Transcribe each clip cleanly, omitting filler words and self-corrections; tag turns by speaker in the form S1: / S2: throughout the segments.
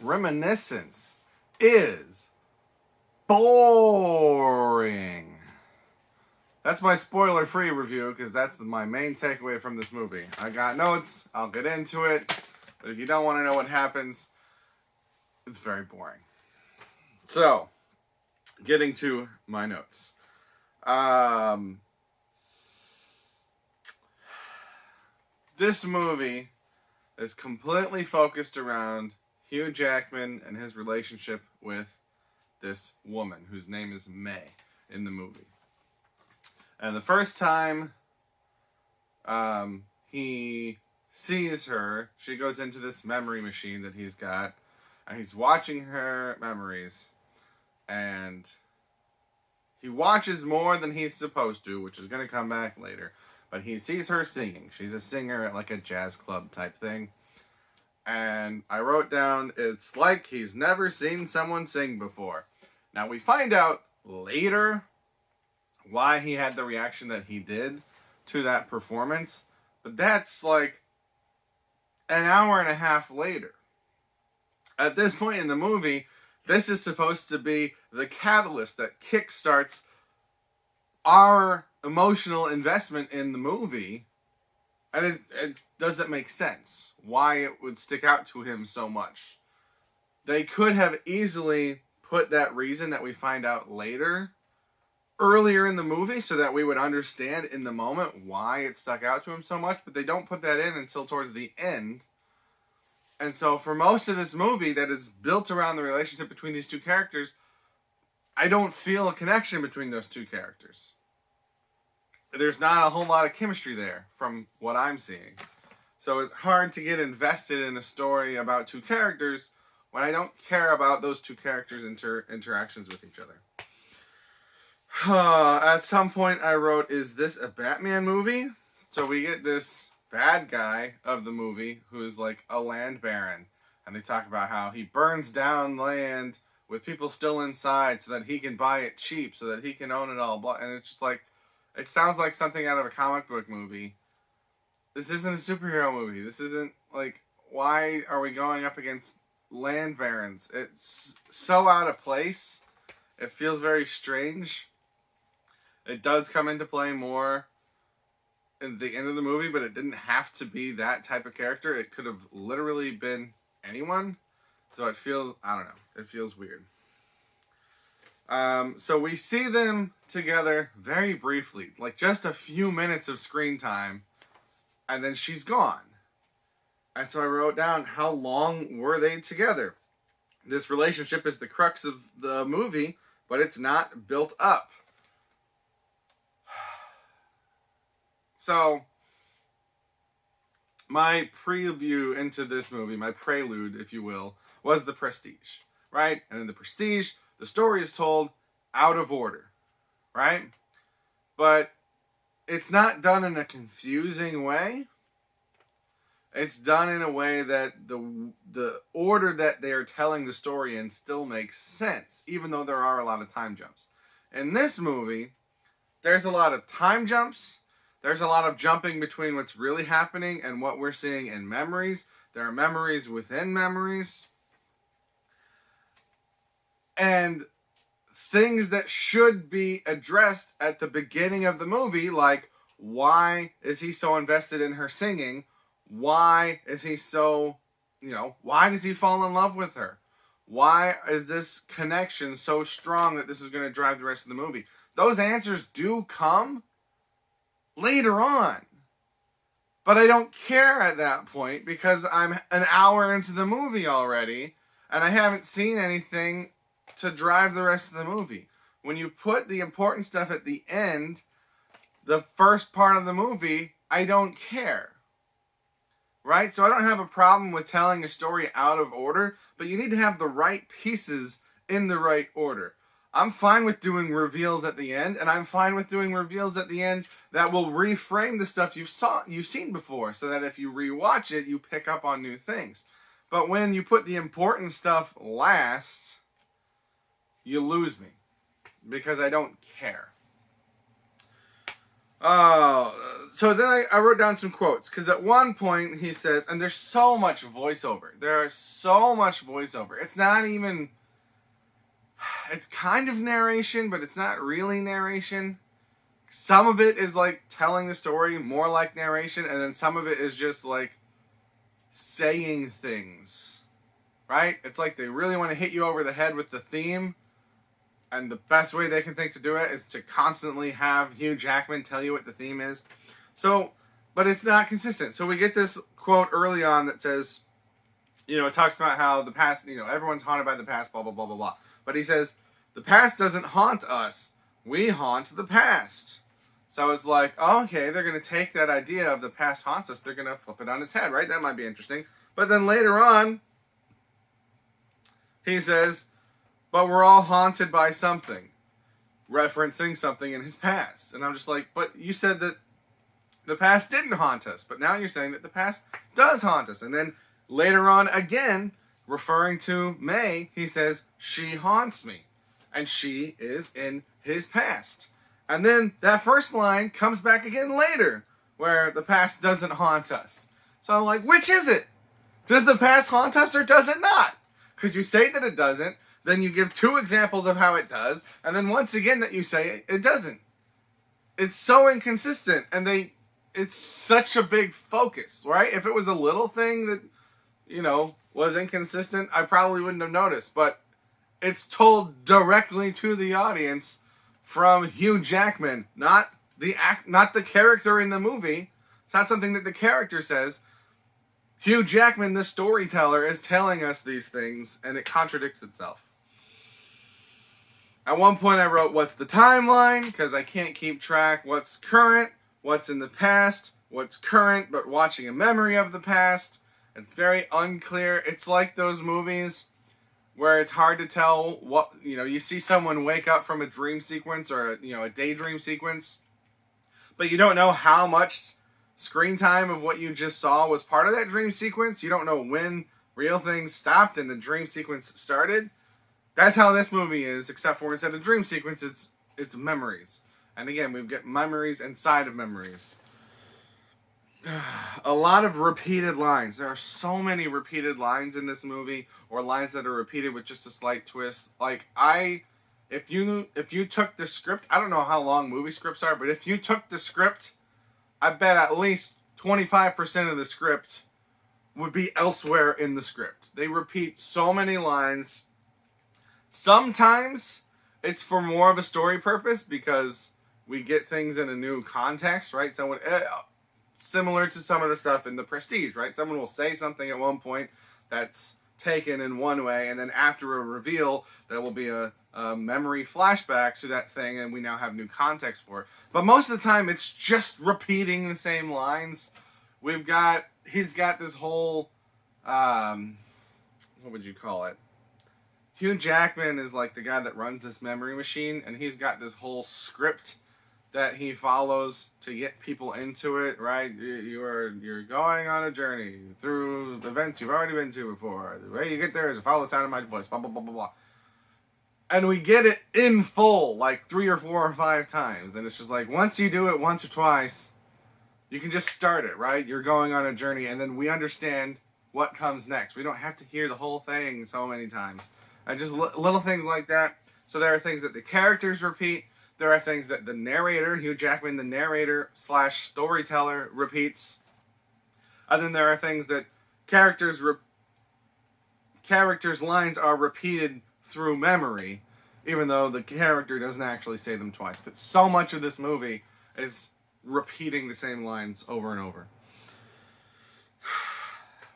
S1: Reminiscence is boring. That's my spoiler-free review, because that's my main takeaway from this movie. I got notes, I'll get into it, but if you don't want to know what happens, it's very boring. So, getting to my notes. This movie is completely focused around Hugh Jackman and his relationship with this woman, whose name is May, in the movie. And the first time he sees her, she goes into this memory machine that he's got, and he's watching her memories, and he watches more than he's supposed to, which is going to come back later, but he sees her singing. She's a singer at like a jazz club type thing, and I wrote down, it's like he's never seen someone sing before. Now we find out later why he had the reaction that he did to that performance, but that's like an hour and a half later. At this point in the movie, this is supposed to be the catalyst that kickstarts our emotional investment in the movie, and it doesn't make sense why it would stick out to him so much. They could have easily put that reason that we find out later earlier in the movie so that we would understand in the moment why it stuck out to him so much, but they don't put that in until towards the end. And so for most of this movie that is built around the relationship between these two characters, I don't feel a connection between those two characters. There's not a whole lot of chemistry there from what I'm seeing. So it's hard to get invested in a story about two characters when I don't care about those two characters' interactions with each other. At some point I wrote, is this a Batman movie? So we get this bad guy of the movie who's like a land baron, and they talk about how he burns down land with people still inside so that he can buy it cheap, so that he can own it all, and it's just like, it sounds like something out of a comic book movie. This isn't a superhero movie. This isn't, like, why are we going up against land barons? It's so out of place. It feels very strange. It does come into play more in the end of the movie, but it didn't have to be that type of character. It could have literally been anyone. So it feels, I don't know, it feels weird. So we see them together very briefly, like just a few minutes of screen time, and then she's gone. And so I wrote down, how long were they together? This relationship is the crux of the movie, but it's not built up. So, my preview into this movie, my prelude, if you will, was The Prestige, right? And in The Prestige, the story is told out of order, right? But it's not done in a confusing way. It's done in a way that the order that they're telling the story in still makes sense, even though there are a lot of time jumps. In this movie, there's a lot of time jumps. There's a lot of jumping between what's really happening and what we're seeing in memories. There are memories within memories. And things that should be addressed at the beginning of the movie, like, why is he so invested in her singing? Why is he so, why does he fall in love with her? Why is this connection so strong that this is going to drive the rest of the movie? Those answers do come later on. But I don't care at that point because I'm an hour into the movie already and I haven't seen anything to drive the rest of the movie. When you put the important stuff at the end, the first part of the movie, I don't care. Right? So I don't have a problem with telling a story out of order, but you need to have the right pieces in the right order. I'm fine with doing reveals at the end, and I'm fine with doing reveals at the end that will reframe the stuff you've seen before, so that if you rewatch it, you pick up on new things. But when you put the important stuff last, you lose me, because I don't care. So then I wrote down some quotes, because at one point he says, and there's so much voiceover. There's so much voiceover. It's not even, it's kind of narration, but it's not really narration. Some of it is like telling the story more like narration, and then some of it is just like saying things, right? It's like they really want to hit you over the head with the theme, and the best way they can think to do it is to constantly have Hugh Jackman tell you what the theme is. So, but it's not consistent. So we get this quote early on that says, it talks about how the past, everyone's haunted by the past, blah, blah, blah, blah, blah. But he says, the past doesn't haunt us. We haunt the past. So it's like, oh, okay, they're going to take that idea of the past haunts us, they're going to flip it on its head, right? That might be interesting. But then later on, he says, but we're all haunted by something, referencing something in his past. And I'm just like, but you said that the past didn't haunt us, but now you're saying that the past does haunt us. And then later on, again, referring to May, he says, she haunts me. And she is in his past. And then that first line comes back again later, where the past doesn't haunt us. So I'm like, which is it? Does the past haunt us or does it not? Because you say that it doesn't, then you give two examples of how it does, and then once again that you say it doesn't. It's so inconsistent, and it's such a big focus, right? If it was a little thing that, was inconsistent, I probably wouldn't have noticed, but it's told directly to the audience from Hugh Jackman, not the character in the movie. It's not something that the character says. Hugh Jackman, the storyteller, is telling us these things, and it contradicts itself. At one point I wrote, what's the timeline? Because I can't keep track what's current, what's in the past, what's current, but watching a memory of the past. It's very unclear. It's like those movies where it's hard to tell what, you see someone wake up from a dream sequence or a daydream sequence, but you don't know how much screen time of what you just saw was part of that dream sequence. You don't know when real things stopped and the dream sequence started. That's how this movie is, except for instead of dream sequence, it's memories. And again, we've got memories inside of memories. A lot of repeated lines. There are so many repeated lines in this movie, or lines that are repeated with just a slight twist. Like, if you took the script, I don't know how long movie scripts are, but if you took the script, I bet at least 25% of the script would be elsewhere in the script. They repeat so many lines. Sometimes it's for more of a story purpose because we get things in a new context, right? Similar to some of the stuff in The Prestige, right? Someone will say something at one point that's taken in one way, and then after a reveal, there will be a memory flashback to that thing, and we now have new context for it. But most of the time, it's just repeating the same lines. He's got this whole, what would you call it? Hugh Jackman is like the guy that runs this memory machine, and he's got this whole script that he follows to get people into it, right? You're going on a journey through events you've already been to before. The way you get there is to follow the sound of my voice, blah, blah, blah, blah, blah. And we get it in full, like 3 or 4 or 5 times. And it's just like, once you do it once or twice, you can just start it, right? You're going on a journey, and then we understand what comes next. We don't have to hear the whole thing so many times. And just little things like that. So there are things that the characters repeat. There are things that the narrator, Hugh Jackman, the narrator / storyteller, repeats. And then there are things that characters' lines are repeated through memory, even though the character doesn't actually say them twice. But so much of this movie is repeating the same lines over and over.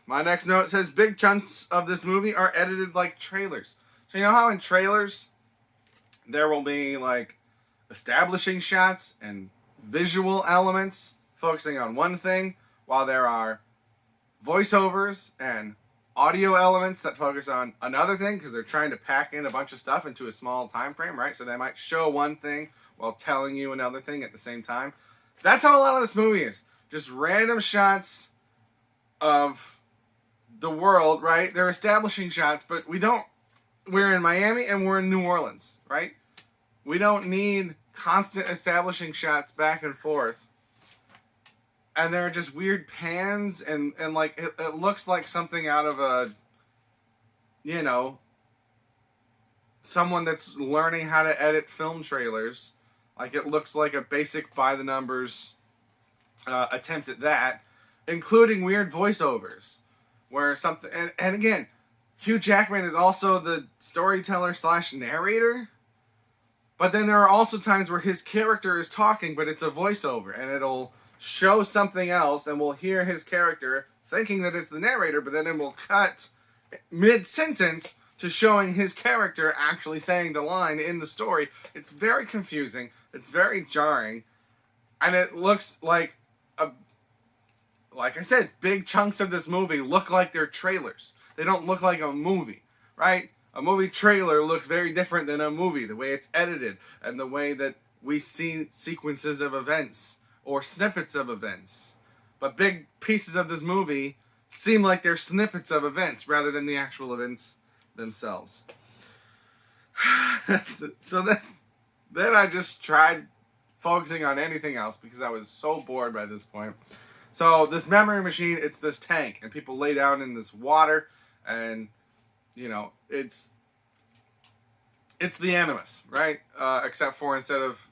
S1: My next note says, big chunks of this movie are edited like trailers. So you know how in trailers, there will be like establishing shots and visual elements focusing on one thing, while there are voiceovers and audio elements that focus on another thing, because they're trying to pack in a bunch of stuff into a small time frame, right? So they might show one thing while telling you another thing at the same time. That's how a lot of this movie is. Just random shots of the world, right? They're establishing shots, but we're in Miami and we're in New Orleans, right? We don't need constant establishing shots back and forth. And there are just weird pans, and like, it looks like something out of a, you know, someone that's learning how to edit film trailers. Like, it looks like a basic by-the-numbers attempt at that, including weird voiceovers. Where something, and again, Hugh Jackman is also the storyteller / narrator. But then there are also times where his character is talking, but it's a voiceover, and it'll show something else, and we'll hear his character thinking that it's the narrator, but then it will cut mid-sentence to showing his character actually saying the line in the story. It's very confusing. It's very jarring. And it looks like like I said, big chunks of this movie look like they're trailers. They don't look like a movie, right? A movie trailer looks very different than a movie. The way it's edited and the way that we see sequences of events or snippets of events. But big pieces of this movie seem like they're snippets of events rather than the actual events themselves. So then I just tried focusing on anything else because I was so bored by this point. So this memory machine, it's this tank, and people lay down in this water, and you know, it's the Animus, right? Except for instead of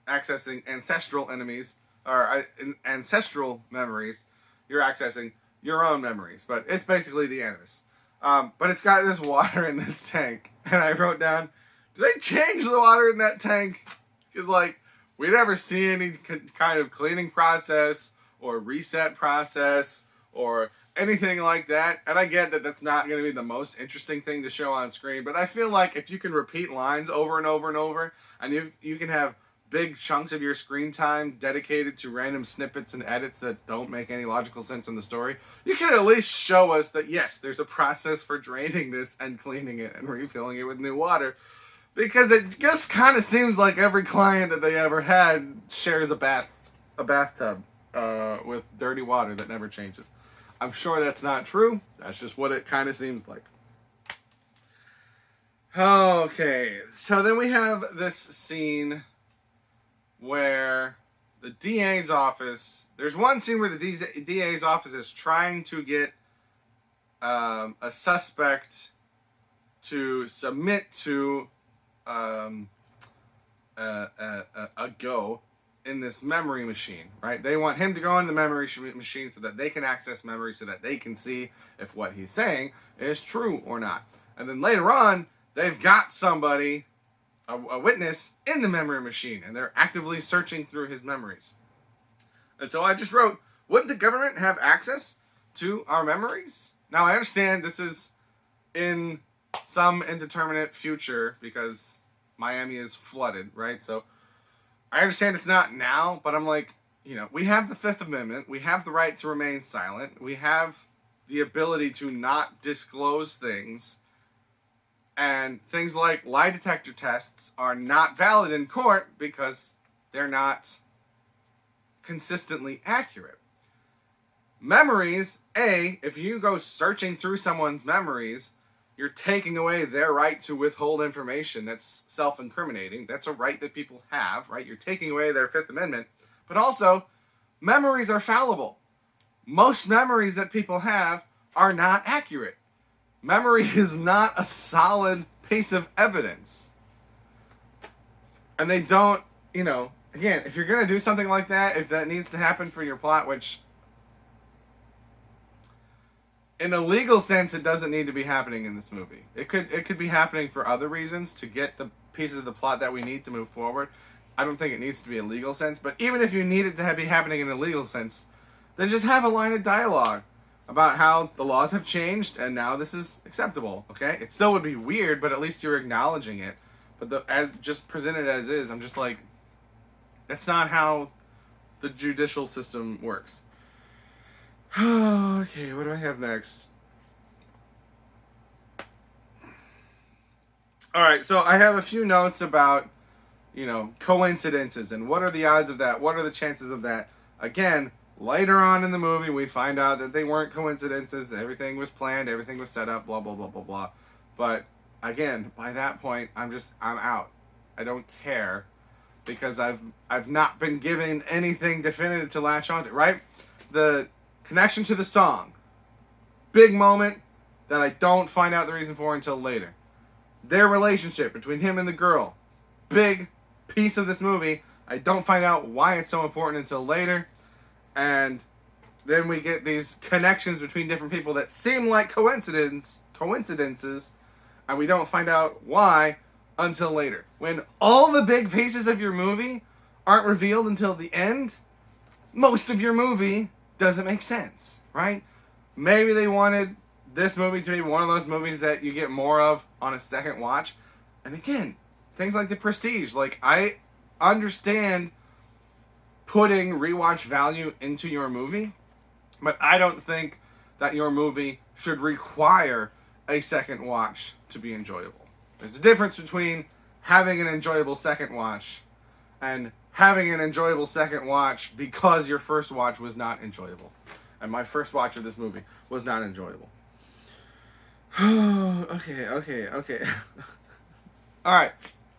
S1: accessing ancestral enemies or ancestral memories, you're accessing your own memories. But it's basically the Animus. But it's got this water in this tank, and I wrote down, do they change the water in that tank? Because like, we never see any kind of cleaning process or reset process or anything like that. And I get that that's not going to be the most interesting thing to show on screen, but I feel like if you can repeat lines over and over and over, and you can have big chunks of your screen time dedicated to random snippets and edits that don't make any logical sense in the story, you can at least show us that yes, there's a process for draining this and cleaning it and refilling it with new water. Because it just kind of seems like every client that they ever had shares a bathtub with dirty water that never changes. I'm sure that's not true. That's just what it kind of seems like. Okay, so then we have this scene where the DA's office... There's one scene where the DA's office is trying to get a suspect to submit to a go in this memory machine, right? They want him to go in the memory machine so that they can access memory, so that they can see if what he's saying is true or not. And then later on, they've got somebody, a witness, in the memory machine, and they're actively searching through his memories. And so I just wrote, would the government have access to our memories? Now, I understand this is in some indeterminate future because Miami is flooded, right? So I understand it's not now, but I'm like, you know, we have the Fifth Amendment. We have the right to remain silent. We have the ability to not disclose things. And things like lie detector tests are not valid in court because they're not consistently accurate. Memories, if you go searching through someone's memories, you're taking away their right to withhold information that's self-incriminating. That's a right that people have, right? You're taking away their Fifth Amendment. But also, memories are fallible. Most memories that people have are not accurate. Memory is not a solid piece of evidence. And they don't, you know, again, if you're going to do something like that, if that needs to happen for your plot, which in a legal sense, it doesn't need to be happening in this movie. It could be happening for other reasons to get the pieces of the plot that we need to move forward. I don't think it needs to be a legal sense, but even if you need it to be happening in a legal sense, then just have a line of dialogue about how the laws have changed and now this is acceptable, okay? It still would be weird, but at least you're acknowledging it. But as just presented as is, I'm just like, that's not how the judicial system works. Okay, what do I have next? Alright, so I have a few notes about, you know, coincidences and what are the odds of that? What are the chances of that? Again, later on in the movie, we find out that they weren't coincidences. Everything was planned. Everything was set up, blah, blah, blah, blah, blah. But, again, by that point, I'm out. I don't care. because I've not been given anything definitive to latch onto, right? The connection to the song, big moment that I don't find out the reason for until later. Their relationship between him and the girl, big piece of this movie. I don't find out why it's so important until later. And then we get these connections between different people that seem like coincidences, and we don't find out why until later. When all the big pieces of your movie aren't revealed until the end, most of your movie doesn't make sense, right? Maybe they wanted this movie to be one of those movies that you get more of on a second watch. And again, things like The Prestige. Like, I understand putting rewatch value into your movie, but I don't think that your movie should require a second watch to be enjoyable. There's a difference between having an enjoyable second watch and having an enjoyable second watch because your first watch was not enjoyable. And my first watch of this movie was not enjoyable. Okay. Alright,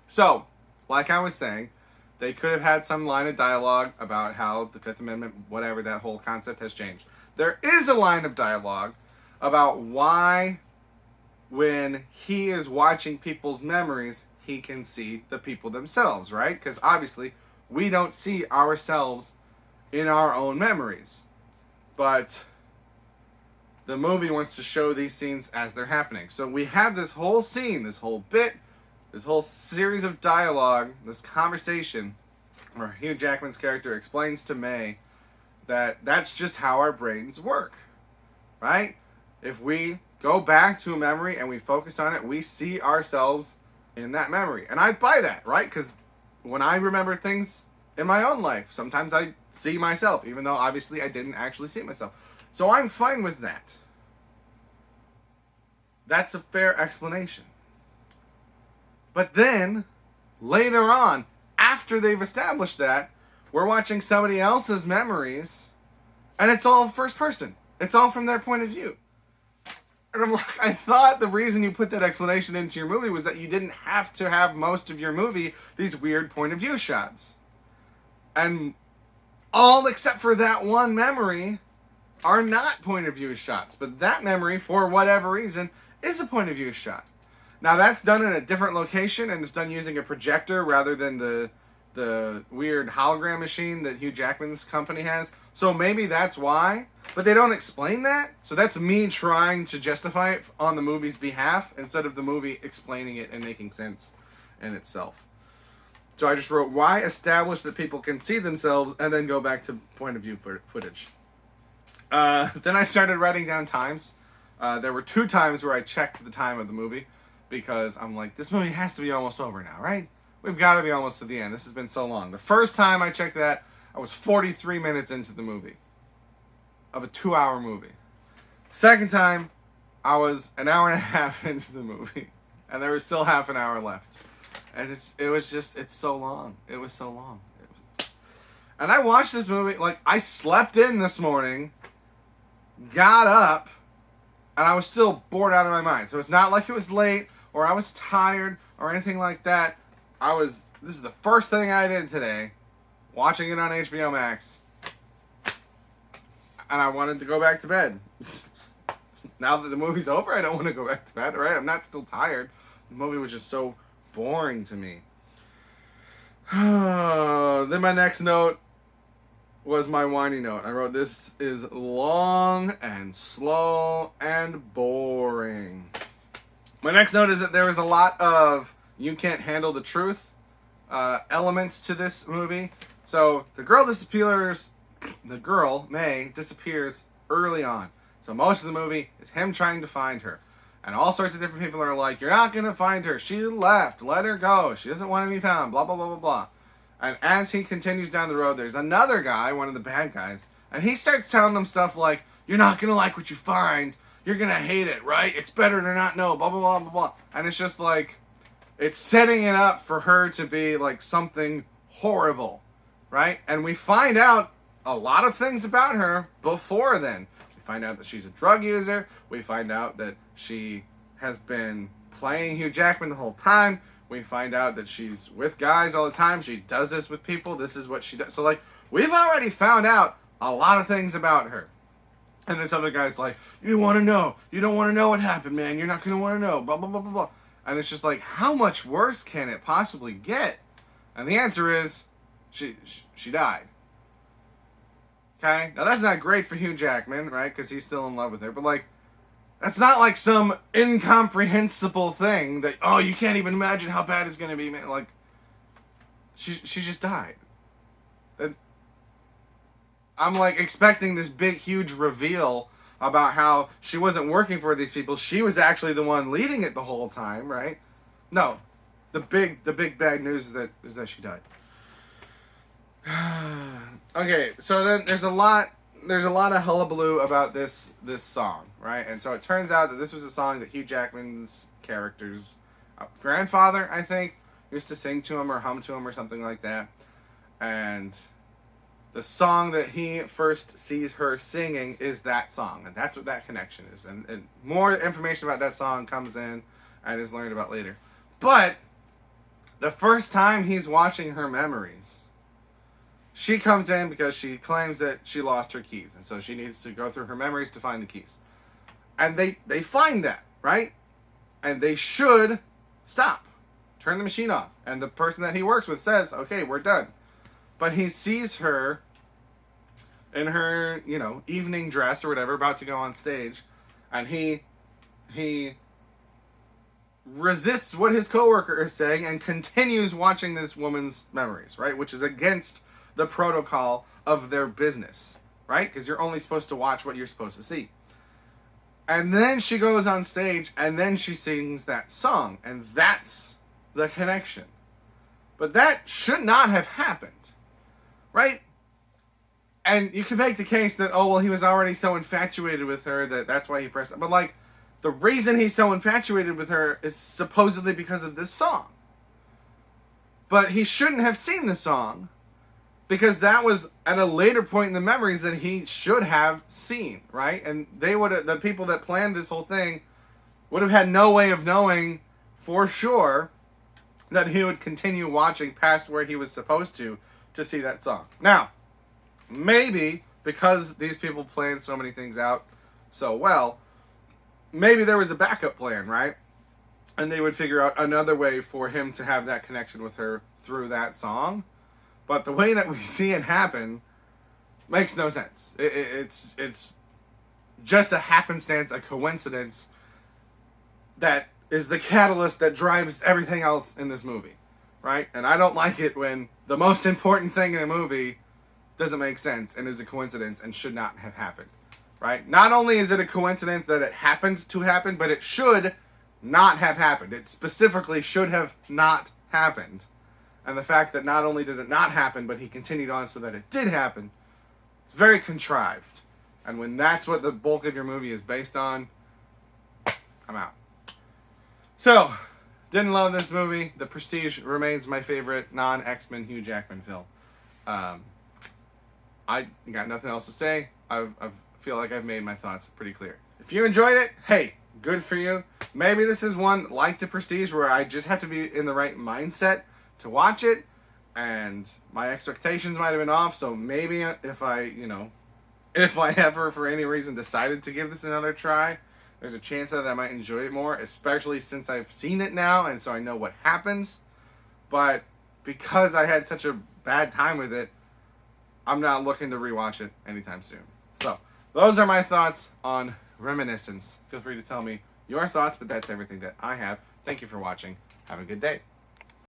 S1: so, like I was saying, they could have had some line of dialogue about how the Fifth Amendment, whatever, that whole concept has changed. There is a line of dialogue about why, when he is watching people's memories, he can see the people themselves, right? Because obviously, we don't see ourselves in our own memories. But the movie wants to show these scenes as they're happening. So we have this whole scene, this whole bit, this whole series of dialogue, this conversation, where Hugh Jackman's character explains to May that that's just how our brains work, right? If we go back to a memory and we focus on it, we see ourselves in that memory. And I buy that, right? Because when I remember things in my own life, sometimes I see myself, even though obviously I didn't actually see myself. So I'm fine with that. That's a fair explanation. But then, later on, after they've established that, we're watching somebody else's memories, and it's all first person. It's all from their point of view. And I'm like, I thought the reason you put that explanation into your movie was that you didn't have to have most of your movie these weird point of view shots. And all except for that one memory are not point of view shots. But that memory, for whatever reason, is a point of view shot. Now that's done in a different location, and it's done using a projector rather than the weird hologram machine that Hugh Jackman's company has. So maybe that's why. But they don't explain that. So that's me trying to justify it on the movie's behalf instead of the movie explaining it and making sense in itself. So I just wrote, why establish that people can see themselves and then go back to point of view footage. Then I started writing down times. There were 2 times where I checked the time of the movie because I'm like, this movie has to be almost over now, right? We've got to be almost to the end. This has been so long. The first time I checked that, I was 43 minutes into the movie. Of a 2-hour movie. Second time, I was an hour and a half into the movie. And there was still half an hour left. And it's so long. It was so long. And I watched this movie, like, I slept in this morning, got up, and I was still bored out of my mind. So it's not like it was late, or I was tired, or anything like that. This is the first thing I did today, watching it on HBO Max. And I wanted to go back to bed. Now that the movie's over, I don't want to go back to bed, right? I'm not still tired. The movie was just so boring to me. Then my next note was my whiny note. I wrote, this is long and slow and boring. My next note is that there was a lot of you can't handle the truth elements to this movie. So the girl, May, disappears early on. So most of the movie is him trying to find her. And all sorts of different people are like, you're not going to find her. She left. Let her go. She doesn't want to be found. Blah, blah, blah, blah, blah. And as he continues down the road, there's another guy, one of the bad guys, and he starts telling them stuff like, you're not going to like what you find. You're going to hate it, right? It's better to not know. Blah, blah, blah, blah, blah. And it's just like, it's setting it up for her to be like something horrible, right? And we find out a lot of things about her before then. We find out that she's a drug user. We find out that she has been playing Hugh Jackman the whole time. We find out that she's with guys all the time. She does this with people. This is what she does. So, like, we've already found out a lot of things about her. And this other guy's like, you want to know. You don't want to know what happened, man. You're not going to want to know. Blah, blah, blah, blah, blah. And it's just like, how much worse can it possibly get? And the answer is, she died. Okay? Now, that's not great for Hugh Jackman, right? Because he's still in love with her. But, like, that's not like some incomprehensible thing that, oh, you can't even imagine how bad it's going to be, man. Like, she just died. And I'm, like, expecting this big, huge reveal about how she wasn't working for these people. She was actually the one leading it the whole time, right? No. The big bad news is that she died. Okay, so then there's a lot of hullabaloo about this song, right? And so it turns out that this was a song that Hugh Jackman's character's grandfather, I think, used to sing to him or hum to him or something like that. And the song that he first sees her singing is that song, and that's what that connection is. And more information about that song comes in and is learned about later. But the first time he's watching her memories, she comes in because she claims that she lost her keys. And so she needs to go through her memories to find the keys. And they find that, right? And they should stop. Turn the machine off. And the person that he works with says, okay, we're done. But he sees her in her, evening dress or whatever, about to go on stage. And he resists what his coworker is saying and continues watching this woman's memories, right? Which is against the protocol of their business, right? Because you're only supposed to watch what you're supposed to see. And then she goes on stage and then she sings that song, and that's the connection. But that should not have happened, right? And you can make the case that, oh, well, he was already so infatuated with her that's why he pressed it. But, like, the reason he's so infatuated with her is supposedly because of this song. But he shouldn't have seen the song, because that was at a later point in the memories that he should have seen, right? And the people that planned this whole thing would have had no way of knowing for sure that he would continue watching past where he was supposed to see that song. Now, maybe because these people planned so many things out so well, maybe there was a backup plan, right? And they would figure out another way for him to have that connection with her through that song. But the way that we see it happen makes no sense. It's just a happenstance, a coincidence that is the catalyst that drives everything else in this movie, right? And I don't like it when the most important thing in a movie doesn't make sense and is a coincidence and should not have happened, right? Not only is it a coincidence that it happened to happen, but it should not have happened. It specifically should have not happened. And the fact that not only did it not happen, but he continued on so that it did happen, it's very contrived. And when that's what the bulk of your movie is based on, I'm out. So, didn't love this movie. The Prestige remains my favorite non-X-Men Hugh Jackman film. I got nothing else to say. I feel like I've made my thoughts pretty clear. If you enjoyed it, hey, good for you. Maybe this is one like The Prestige where I just have to be in the right mindset to watch it, and my expectations might have been off, so maybe if I ever for any reason decided to give this another try, there's a chance that I might enjoy it more, especially since I've seen it now and so I know what happens. But because I had such a bad time with it, I'm not looking to rewatch it anytime soon. So those are my thoughts on Reminiscence. Feel free to tell me your thoughts, but that's everything that I have. Thank you for watching. Have a good day.